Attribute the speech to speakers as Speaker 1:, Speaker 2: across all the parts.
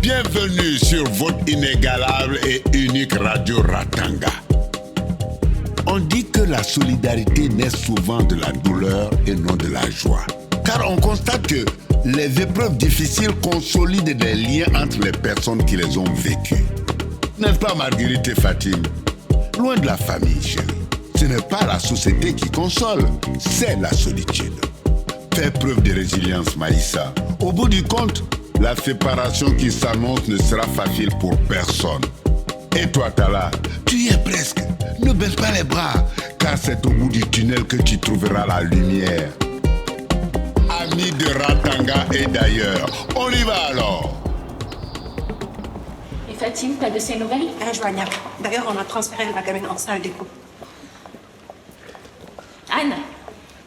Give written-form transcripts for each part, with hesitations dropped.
Speaker 1: Bienvenue sur votre inégalable et unique radio Ratanga. On dit que la solidarité naît souvent de la douleur et non de la joie. Car on constate que les épreuves difficiles consolident des liens entre les personnes qui les ont vécues. N'est-ce pas Marguerite et Fatim? Loin de la famille, chérie. Ce n'est pas la société qui console, c'est la solitude. Fais preuve de résilience, Maïssa. Au bout du compte, la séparation qui s'annonce ne sera facile pour personne. Et toi, Tala, tu y es presque. Ne baisse pas les bras, car c'est au bout du tunnel que tu trouveras la lumière. Amis de Ratanga et d'ailleurs, on y va alors.
Speaker 2: Et Fatim, t'as de ces nouvelles?
Speaker 3: Injoignable. D'ailleurs, on a transféré la gamine en salle d'écho.
Speaker 2: Anne,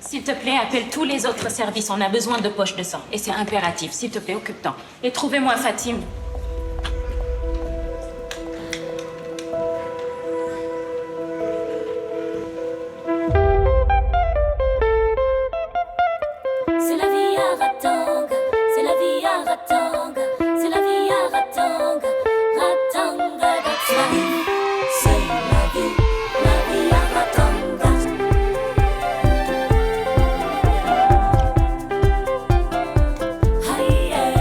Speaker 2: s'il te plaît, appelle tous les autres services. On a besoin de poches de sang. Et c'est impératif. S'il te plaît, occupe-t'en. Et trouvez-moi Fatim.
Speaker 4: C'est la vie à Ratanga, c'est la vie à Ratanga, c'est la vie à Ratanga, Ratanga, Ratanga. C'est la vie à Ratanga. Aïe, aïe,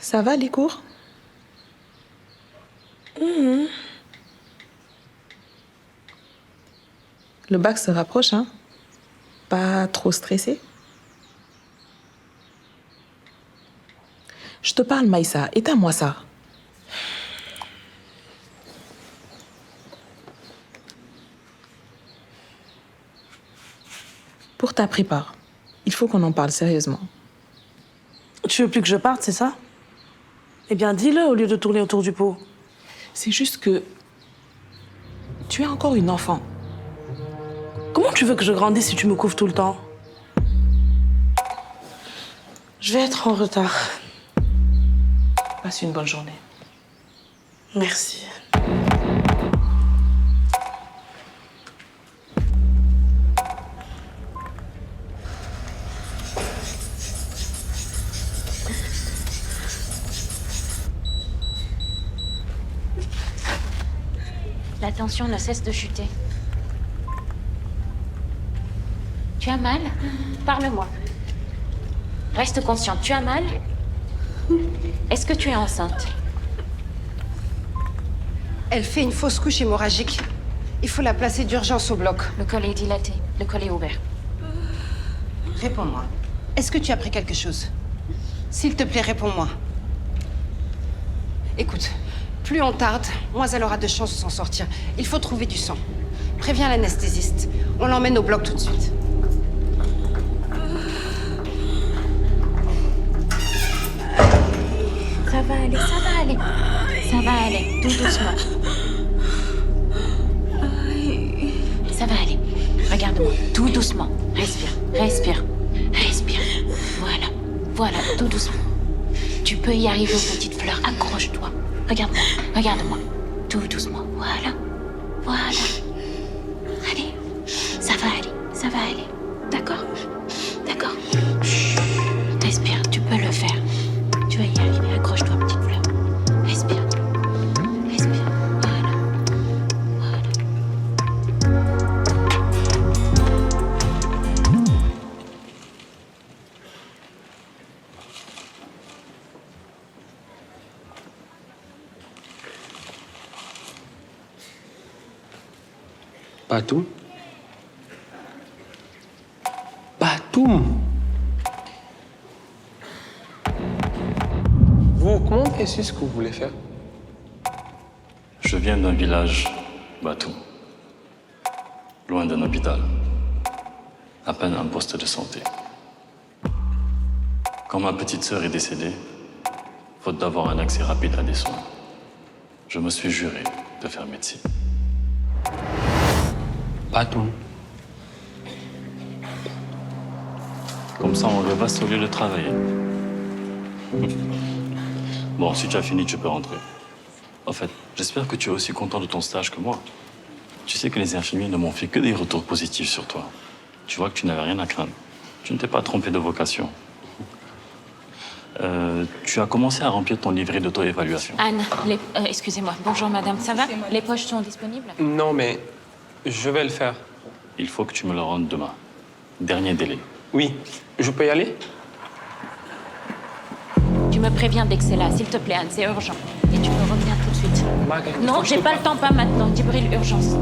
Speaker 5: Ça va les cours? Le bac se rapproche, hein? Pas trop stressé? Je te parle, Maïssa. Éteins-moi ça. Pour ta prépa, il faut qu'on en parle sérieusement.
Speaker 3: Tu veux plus que je parte, c'est ça? Eh bien, dis-le au lieu de tourner autour du pot.
Speaker 5: C'est juste que tu es encore une enfant.
Speaker 3: Comment tu veux que je grandisse si tu me couvres tout le temps? Je vais être en retard.
Speaker 5: Passe une bonne journée.
Speaker 3: Merci.
Speaker 2: La tension ne cesse de chuter. Tu as mal? Parle-moi. Reste consciente. Tu as mal? Est-ce que tu es enceinte?
Speaker 6: Elle fait une fausse couche hémorragique. Il faut la placer d'urgence au bloc.
Speaker 2: Le col est dilaté. Le col est ouvert.
Speaker 6: Réponds-moi. Est-ce que tu as pris quelque chose? S'il te plaît, réponds-moi. Écoute, plus on tarde, moins elle aura de chances de s'en sortir. Il faut trouver du sang. Préviens l'anesthésiste. On l'emmène au bloc tout de suite.
Speaker 2: Ça va aller, ça va aller. Ça va aller, tout doucement. Ça va aller. Regarde-moi, tout doucement. Respire, respire, respire. Voilà, voilà, tout doucement. Tu peux y arriver aux petites fleurs. Accroche-toi. Regarde-moi, regarde-moi. Tout doucement. Voilà, voilà. Allez, ça va aller, ça va aller. D'accord? D'accord? Chut. Respire, tu peux le faire. Tu vas y arriver. Accroche-toi, petite fleur. Respire. Respire. Voilà. Voilà.
Speaker 7: Patoum? Patoum? Vous, comment avez-vous su ce que vous voulez faire?
Speaker 8: Je viens d'un village, Batoum, loin d'un hôpital, à peine un poste de santé. Quand ma petite sœur est décédée, faute d'avoir un accès rapide à des soins, je me suis juré de faire médecine.
Speaker 7: Batoum.
Speaker 8: Comme ça, on reste au lieu de travailler. Bon, si tu as fini, tu peux rentrer. En fait, j'espère que tu es aussi content de ton stage que moi. Tu sais que les infirmiers ne m'ont fait que des retours positifs sur toi. Tu vois que tu n'avais rien à craindre. Tu ne t'es pas trompé de vocation. Tu as commencé à remplir ton livret d'auto-évaluation.
Speaker 2: Anne, excusez-moi. Bonjour madame, ça va? Les poches sont disponibles?
Speaker 7: Non, mais je vais le faire.
Speaker 8: Il faut que tu me le rendes demain. Dernier délai.
Speaker 7: Oui, je peux y aller?
Speaker 2: Tu me préviens dès que c'est là, s'il te plaît Anne, c'est urgent. Et tu me reviens tout de suite.
Speaker 7: Marguerite,
Speaker 2: Non, j'ai pas le temps, pas maintenant. Djibril, urgence.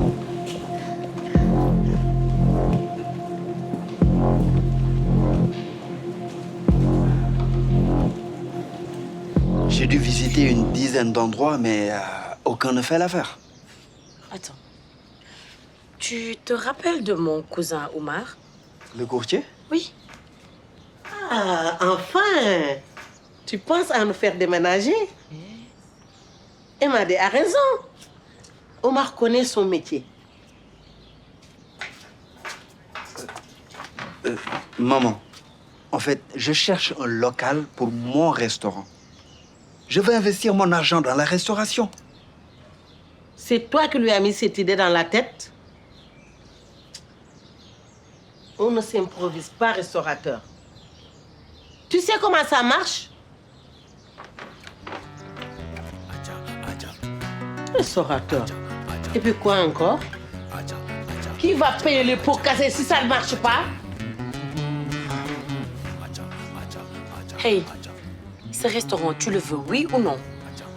Speaker 9: J'ai dû visiter une dizaine d'endroits, mais aucun ne fait l'affaire.
Speaker 5: Attends. Tu te rappelles de mon cousin Omar?
Speaker 9: Le courtier?
Speaker 5: Oui.
Speaker 10: Ah, enfin! Tu penses à nous faire déménager? Emma a raison. Omar connaît son métier.
Speaker 9: Maman, en fait, je cherche un local pour mon restaurant. Je veux investir mon argent dans la restauration.
Speaker 10: C'est toi qui lui as mis cette idée dans la tête? On ne s'improvise pas restaurateur. Tu sais comment ça marche? Restaurateur. Et puis quoi encore? Qui va payer les pots cassés si ça ne marche pas?
Speaker 5: Hey, ce restaurant, tu le veux, oui ou non?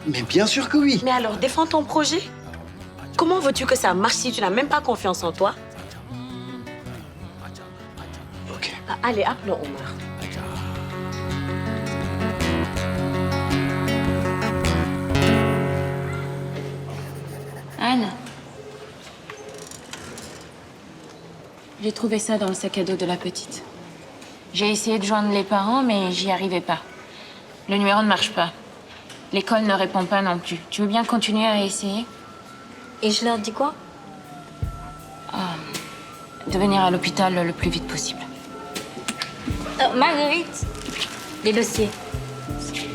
Speaker 9: Mais bien sûr que oui.
Speaker 5: Mais alors, défends ton projet. Comment veux-tu que ça marche si tu n'as même pas confiance en toi?
Speaker 9: Ok.
Speaker 5: Bah, allez, appelons Omar.
Speaker 2: Anne. J'ai trouvé ça dans le sac à dos de la petite. J'ai essayé de joindre les parents, mais j'y arrivais pas. Le numéro ne marche pas. L'école ne répond pas non plus. Tu veux bien continuer à essayer?
Speaker 5: Et je leur dis quoi?
Speaker 2: De venir à l'hôpital le plus vite possible.
Speaker 5: Marguerite, les dossiers.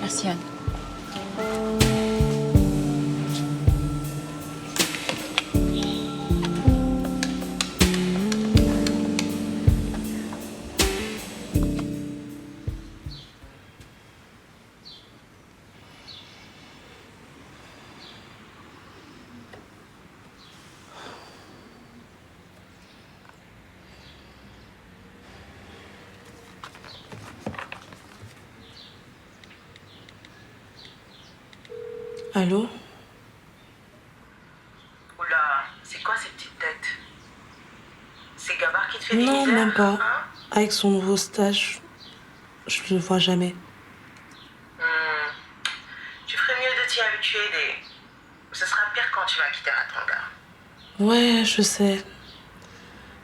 Speaker 2: Merci, Anne.
Speaker 3: Allô?
Speaker 10: Oula, c'est quoi ces petites têtes? C'est Gabar qui te fait des
Speaker 3: Non,
Speaker 10: misères,
Speaker 3: même pas.
Speaker 10: hein?
Speaker 3: Avec son nouveau stage, je le vois jamais.
Speaker 10: Tu ferais mieux de t'y habituer. Ce sera pire quand tu vas quitter Ratanga.
Speaker 3: Ouais, je sais.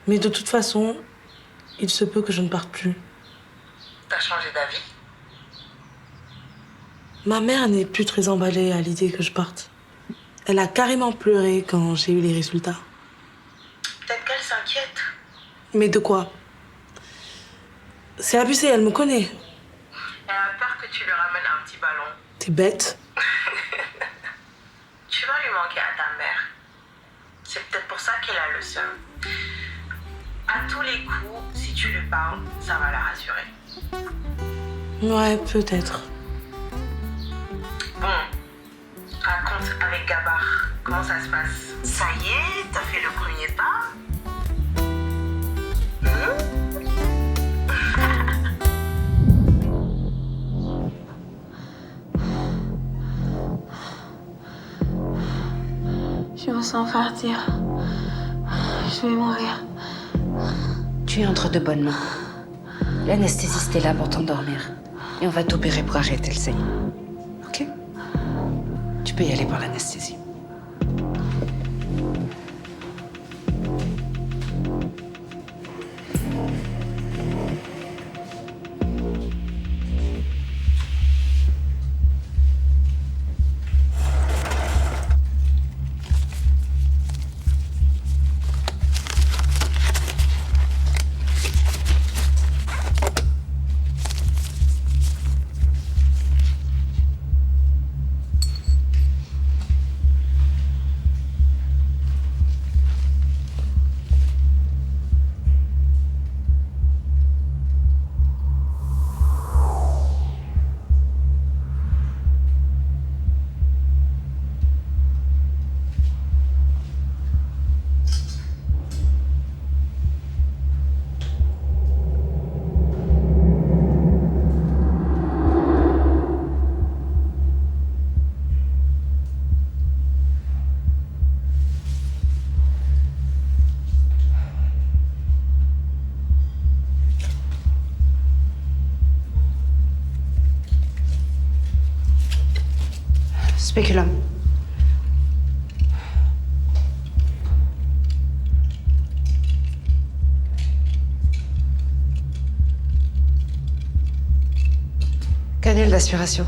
Speaker 3: Mais de toute façon, il se peut que je ne parte plus.
Speaker 10: T'as changé d'avis?
Speaker 3: Ma mère n'est plus très emballée à l'idée que je parte. Elle a carrément pleuré quand j'ai eu les résultats.
Speaker 10: Peut-être qu'elle s'inquiète.
Speaker 3: Mais de quoi? C'est abusé, elle me connaît.
Speaker 10: Elle a peur que tu lui ramènes un petit ballon.
Speaker 3: T'es bête.
Speaker 10: Tu vas lui manquer à ta mère. C'est peut-être pour ça qu'elle a le seum. À tous les coups, si tu lui parles, ça va la rassurer.
Speaker 3: Ouais, peut-être.
Speaker 10: Bon, raconte avec Gabar. Comment ça se passe? Ça y est, t'as fait le premier pas?
Speaker 2: Je me sens partir. Je vais mourir.
Speaker 6: Tu es entre de bonnes mains. L'anesthésiste est là pour t'endormir. Et on va t'opérer pour arrêter le saignement. Ok? Tu peux y aller pour l'anesthésie. Spéculum. Canule d'aspiration.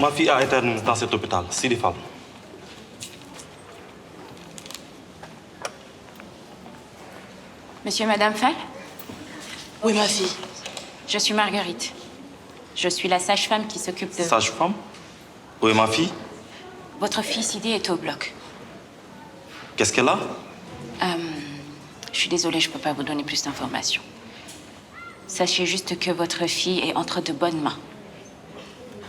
Speaker 11: Ma fille a éternué dans cet hôpital, Sidi Fall.
Speaker 2: Monsieur et Madame Fall?
Speaker 3: Oui, ma fille.
Speaker 2: Je suis Marguerite. Je suis la sage-femme qui s'occupe de...
Speaker 11: Sage-femme? Où est ma fille?
Speaker 2: Votre fille Sidi est au bloc.
Speaker 11: Qu'est-ce qu'elle a?
Speaker 2: Je suis désolée, je peux pas vous donner plus d'informations. Sachez juste que votre fille est entre de bonnes mains.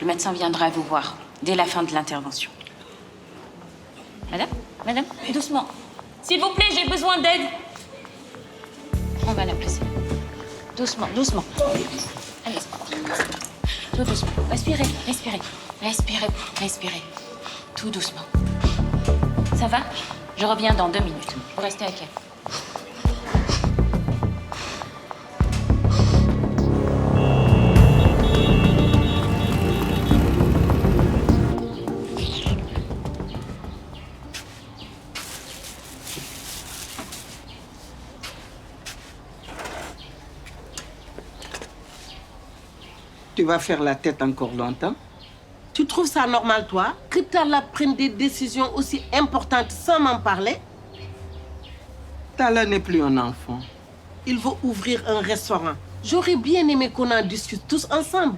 Speaker 2: Le médecin viendra vous voir dès la fin de l'intervention. Madame, doucement.
Speaker 4: S'il vous plaît, j'ai besoin d'aide.
Speaker 2: On va la placer. Doucement. Allez. Tout doucement. Respirez. Tout doucement. Ça va? Je reviens dans 2 minutes. Vous restez avec elle.
Speaker 12: Tu vas faire la tête encore longtemps?
Speaker 13: Tu trouves ça normal, toi, que Talla prenne des décisions aussi importantes sans m'en parler?
Speaker 12: Talla n'est plus un enfant.
Speaker 13: Il veut ouvrir un restaurant. J'aurais bien aimé qu'on en discute tous ensemble.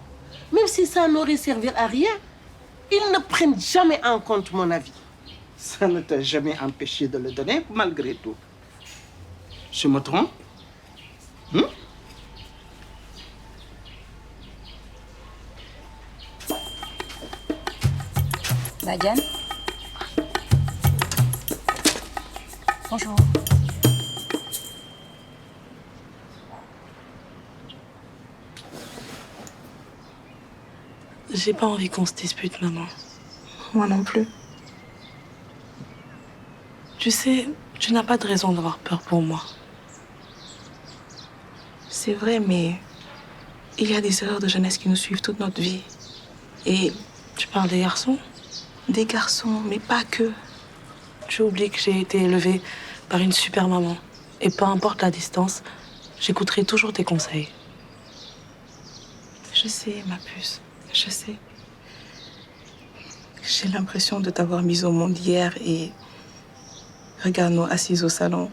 Speaker 13: Même si ça n'aurait servi à rien. Ils ne prennent jamais en compte mon avis.
Speaker 12: Ça ne t'a jamais empêché de le donner, malgré tout. Je me trompe?
Speaker 2: Diane? Bonjour.
Speaker 3: J'ai pas envie qu'on se dispute, maman. Moi non plus. Tu sais, tu n'as pas de raison d'avoir peur pour moi. C'est vrai, mais il y a des erreurs de jeunesse qui nous suivent toute notre vie. Et tu parles des garçons? Des garçons, mais pas que. Tu oublies que j'ai été élevée par une super maman. Et peu importe la distance, j'écouterai toujours tes conseils. Je sais, ma puce, je sais. J'ai l'impression de t'avoir mise au monde hier et regarde-nous assises au salon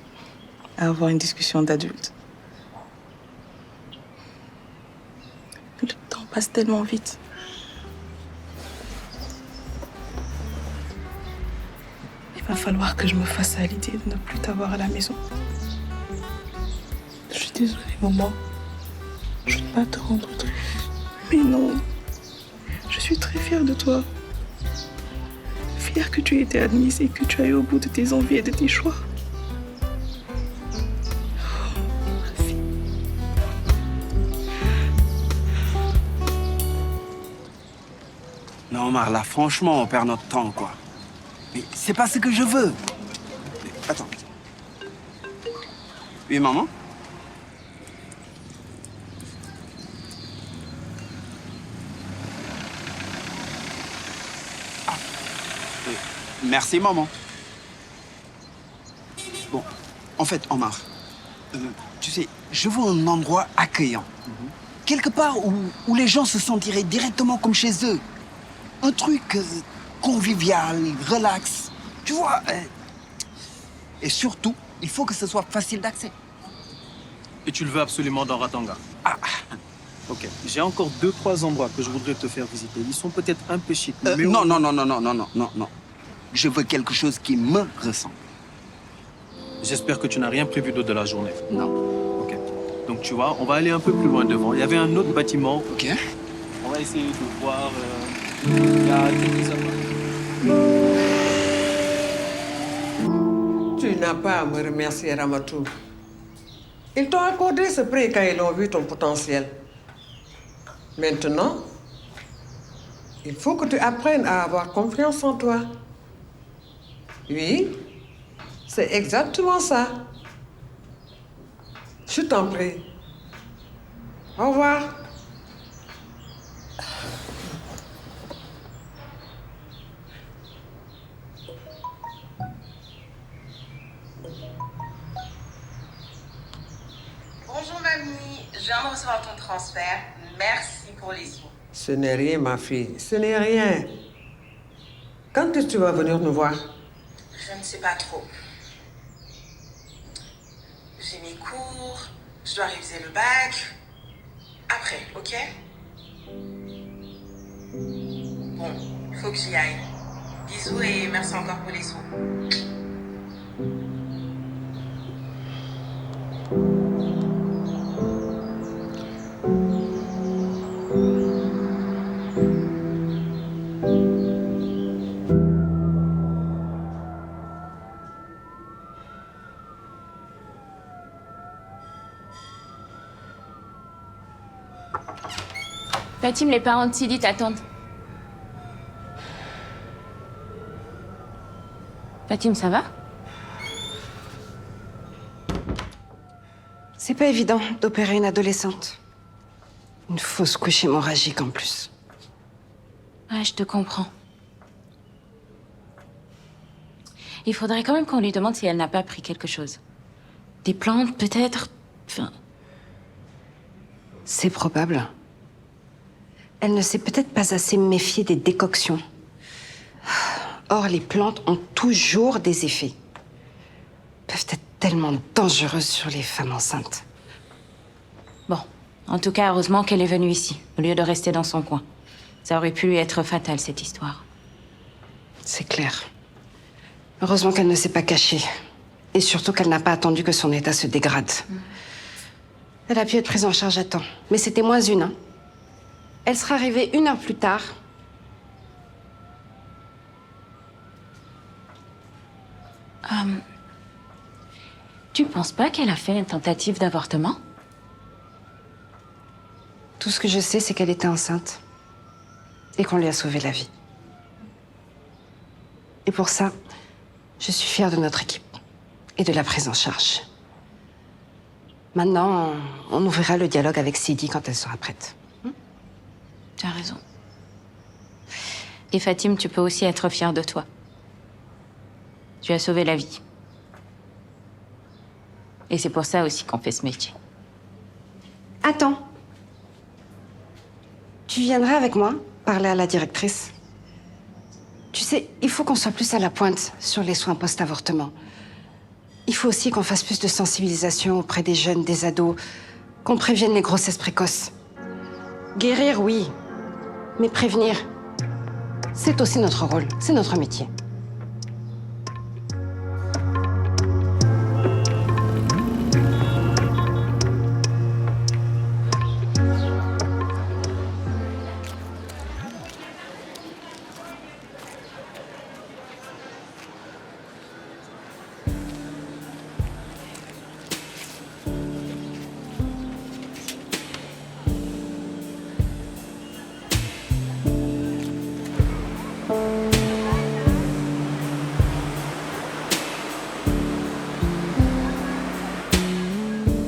Speaker 3: à avoir une discussion d'adultes. Le temps passe tellement vite. Il va falloir que je me fasse à l'idée de ne plus t'avoir à la maison. Je suis désolée, maman. Je ne veux pas te rendre triste. Mais non. Je suis très fière de toi. Fière que tu aies été admise et que tu ailles au bout de tes envies et de tes choix. Oh, ma fille.
Speaker 9: Non, Omar, là, franchement, on perd notre temps, quoi. Mais c'est pas ce que je veux. Mais, attends. Oui, maman? Ah. Merci, maman. Bon, en fait, Omar, tu sais, je veux un endroit accueillant. Quelque part où les gens se sentiraient directement comme chez eux. Un truc convivial, relax, tu vois. Et surtout, il faut que ce soit facile d'accès.
Speaker 14: Et tu le veux absolument dans Ratanga?
Speaker 9: Ah.
Speaker 14: Ok. J'ai encore 2-3 endroits que je voudrais te faire visiter. Ils sont peut-être un peu chics. Mais
Speaker 9: non. Je veux quelque chose qui me ressemble.
Speaker 14: J'espère que tu n'as rien prévu d'autre de la journée.
Speaker 9: Non.
Speaker 14: Ok. Donc tu vois, on va aller un peu plus loin devant. Il y avait un autre bâtiment.
Speaker 9: Ok.
Speaker 14: On va essayer de voir... Il y a quelques appartements.
Speaker 15: Tu n'as pas à me remercier, Ramatou. Ils t'ont accordé ce prix quand ils ont vu ton potentiel. Maintenant, il faut que tu apprennes à avoir confiance en toi. Oui, c'est exactement ça. Je t'en prie. Au revoir.
Speaker 10: Bonjour mamie, je viens de recevoir ton transfert. Merci pour les sous.
Speaker 15: Ce n'est rien, ma fille. Ce n'est rien. Quand est-ce que tu vas venir nous voir?
Speaker 10: Je ne sais pas trop. J'ai mes cours, je dois réviser le bac. Après, ok? Bon, il faut que j'y aille. Bisous et merci encore pour les sous.
Speaker 2: Fatim, les parents de Sidi t'attendent. Fatim, ça va?
Speaker 6: C'est pas évident d'opérer une adolescente. Une fausse couche hémorragique en plus.
Speaker 2: Ouais, je te comprends. Il faudrait quand même qu'on lui demande si elle n'a pas pris quelque chose. Des plantes, peut-être. Enfin...
Speaker 6: C'est probable. Elle ne s'est peut-être pas assez méfiée des décoctions. Or, les plantes ont toujours des effets. Peuvent être tellement dangereuses sur les femmes enceintes.
Speaker 2: Bon, en tout cas, heureusement qu'elle est venue ici, au lieu de rester dans son coin. Ça aurait pu lui être fatal, cette histoire.
Speaker 6: C'est clair. Heureusement qu'elle ne s'est pas cachée. Et surtout qu'elle n'a pas attendu que son état se dégrade. Elle a pu être prise en charge à temps. Mais c'était moins une, hein. Elle sera arrivée 1 heure plus tard.
Speaker 2: Tu penses pas qu'elle a fait une tentative d'avortement?
Speaker 6: Tout ce que je sais, c'est qu'elle était enceinte. Et qu'on lui a sauvé la vie. Et pour ça, je suis fière de notre équipe. Et de la prise en charge. Maintenant, on ouvrira le dialogue avec Sidi quand elle sera prête.
Speaker 2: Tu as raison. Et Fatim, tu peux aussi être fière de toi. Tu as sauvé la vie. Et c'est pour ça aussi qu'on fait ce métier.
Speaker 6: Attends. Tu viendrais avec moi parler à la directrice? Tu sais, il faut qu'on soit plus à la pointe sur les soins post-avortement. Il faut aussi qu'on fasse plus de sensibilisation auprès des jeunes, des ados, qu'on prévienne les grossesses précoces. Guérir, oui. Mais prévenir, c'est aussi notre rôle, c'est notre métier.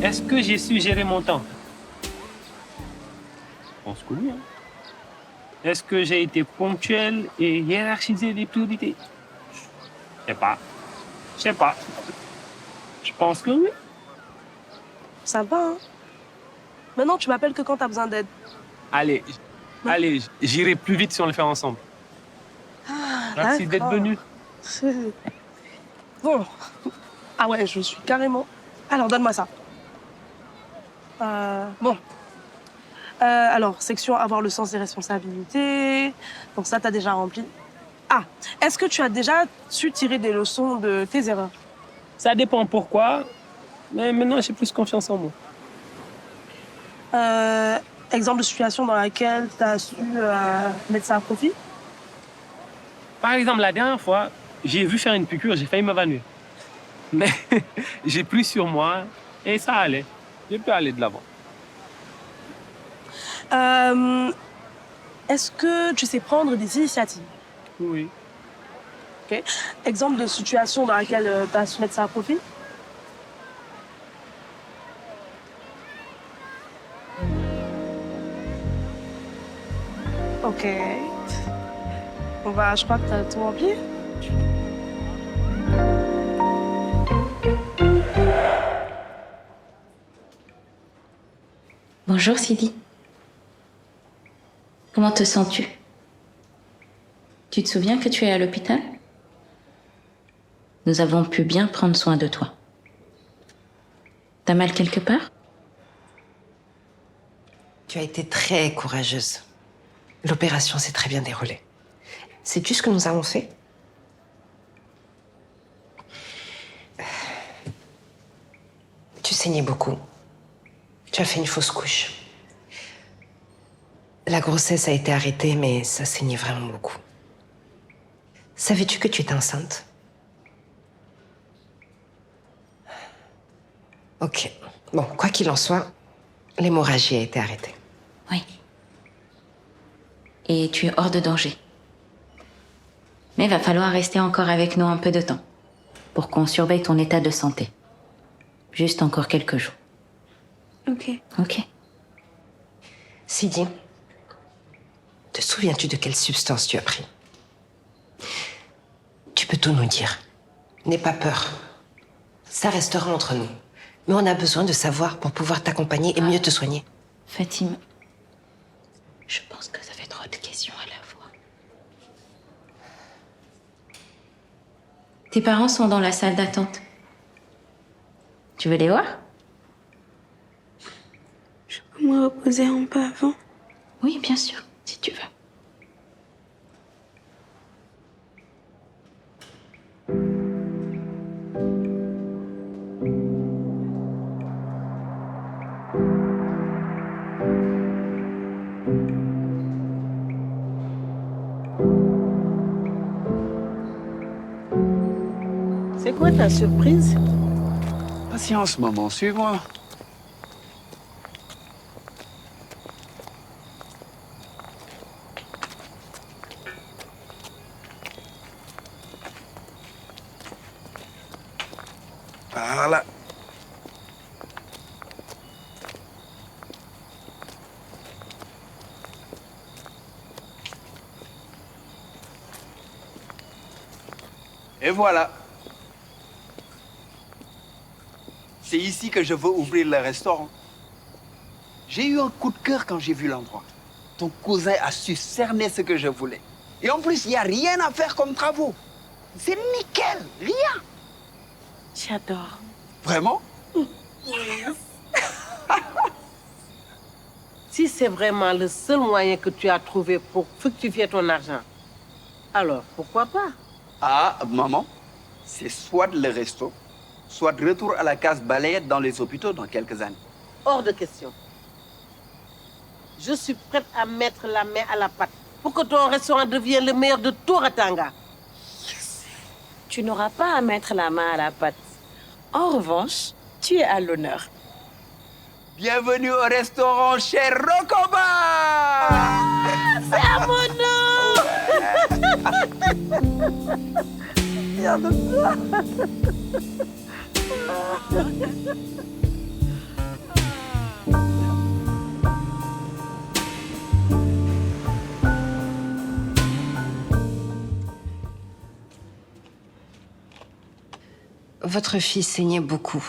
Speaker 7: Est-ce que j'ai su gérer mon temps? Je pense que oui. Est-ce que j'ai été ponctuel et hiérarchisé les priorités? Je sais pas. Je pense que oui.
Speaker 16: Ça va, hein? Maintenant, tu m'appelles que quand t'as besoin d'aide.
Speaker 7: Allez, j'irai plus vite si on le fait ensemble. Merci d'être venu.
Speaker 16: Bon. Ah ouais, je suis carrément... Alors, donne-moi ça. Bon. Alors, section avoir le sens des responsabilités. Donc ça, t'as déjà rempli. Ah, est-ce que tu as déjà su tirer des leçons de tes erreurs?
Speaker 7: Ça dépend pourquoi, mais maintenant j'ai plus confiance en moi.
Speaker 16: Exemple de situation dans laquelle t'as su mettre ça à profit?
Speaker 7: Par exemple, la dernière fois, j'ai vu faire une piqûre, j'ai failli m'évanouir. Mais j'ai pris sur moi et ça allait. J'ai pu aller de l'avant.
Speaker 16: Est-ce que tu sais prendre des initiatives?
Speaker 7: Oui.
Speaker 16: Ok. Exemple de situation dans laquelle tu as su mettre ça à profit? Ok. Je crois que tu as tout rempli.
Speaker 2: Bonjour Sidi. Comment te sens-tu? Tu te souviens que tu es à l'hôpital? Nous avons pu bien prendre soin de toi. T'as mal quelque part?
Speaker 17: Tu as été très courageuse. L'opération s'est très bien déroulée. Sais-tu ce que nous avons fait? Tu saignais beaucoup. Tu as fait une fausse couche. La grossesse a été arrêtée, mais ça saignait vraiment beaucoup. Savais-tu que tu étais enceinte? Ok. Bon, quoi qu'il en soit, l'hémorragie a été arrêtée.
Speaker 2: Oui. Et tu es hors de danger. Mais il va falloir rester encore avec nous un peu de temps pour qu'on surveille ton état de santé. Juste encore quelques jours.
Speaker 17: Ok.
Speaker 2: Ok.
Speaker 17: Sidi, te souviens-tu de quelle substance tu as pris? Tu peux tout nous dire. N'aie pas peur. Ça restera entre nous. Mais on a besoin de savoir pour pouvoir t'accompagner et mieux te soigner.
Speaker 2: Fatima, je pense que ça fait trop de questions à la fois. Tes parents sont dans la salle d'attente. Tu veux les voir?
Speaker 3: Je peux me reposer un peu avant?
Speaker 2: Oui, bien sûr, si tu veux.
Speaker 13: C'est quoi ta surprise?
Speaker 9: Patience, maman, suis-moi. Voilà. Et voilà. C'est ici que je veux ouvrir le restaurant. J'ai eu un coup de cœur quand j'ai vu l'endroit. Ton cousin a su cerner ce que je voulais. Et en plus, il n'y a rien à faire comme travaux. C'est nickel, rien.
Speaker 3: J'adore.
Speaker 9: Vraiment?
Speaker 13: Si c'est vraiment le seul moyen que tu as trouvé pour fructifier ton argent, alors pourquoi pas?
Speaker 9: Ah, maman, c'est soit le resto, soit retour à la case balayette dans les hôpitaux dans quelques années.
Speaker 13: Hors de question. Je suis prête à mettre la main à la pâte pour que ton restaurant devienne le meilleur de tout Ratanga.
Speaker 5: Tu n'auras pas à mettre la main à la pâte. En revanche, tu es à l'honneur.
Speaker 9: Bienvenue au restaurant chez Rokoba!
Speaker 13: C'est à mon nom! Fier de toi.
Speaker 17: Votre fille saignait beaucoup.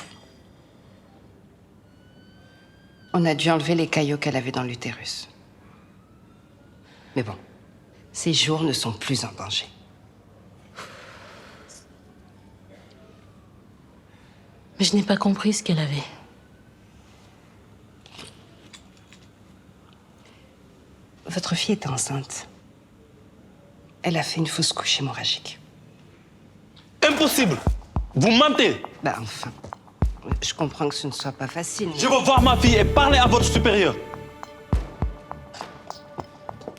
Speaker 17: On a dû enlever les caillots qu'elle avait dans l'utérus. Mais bon, ses jours ne sont plus en danger.
Speaker 5: Mais je n'ai pas compris ce qu'elle avait.
Speaker 17: Votre fille était enceinte. Elle a fait une fausse couche hémorragique.
Speaker 11: Impossible! Vous mentez!
Speaker 17: Bah enfin, je comprends que ce ne soit pas facile.
Speaker 11: Je veux voir ma fille et parler à votre supérieur.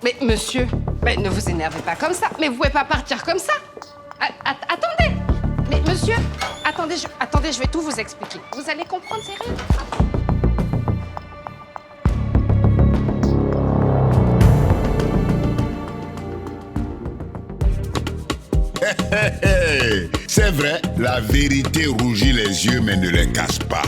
Speaker 6: Mais monsieur, mais ne vous énervez pas comme ça. Mais vous pouvez pas partir comme ça. Attendez. Mais monsieur, attendez, je vais tout vous expliquer. Vous allez comprendre, c'est rien.
Speaker 1: C'est vrai, la vérité rougit les yeux mais ne les casse pas.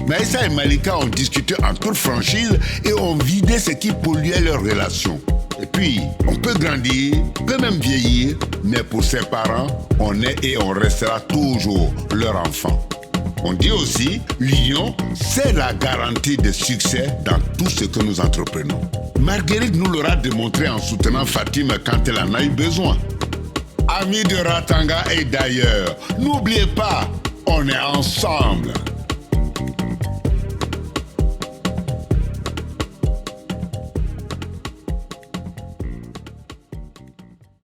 Speaker 1: Maïssa et Malika ont discuté en toute franchise et ont vidé ce qui polluait leur relation. Et puis, on peut grandir, on peut même vieillir, mais pour ses parents, on est et on restera toujours leur enfant. On dit aussi, l'union, c'est la garantie de succès dans tout ce que nous entreprenons. Marguerite nous l'aura démontré en soutenant Fatima quand elle en a eu besoin. Amis de Ratanga et d'ailleurs, n'oubliez pas, on est ensemble.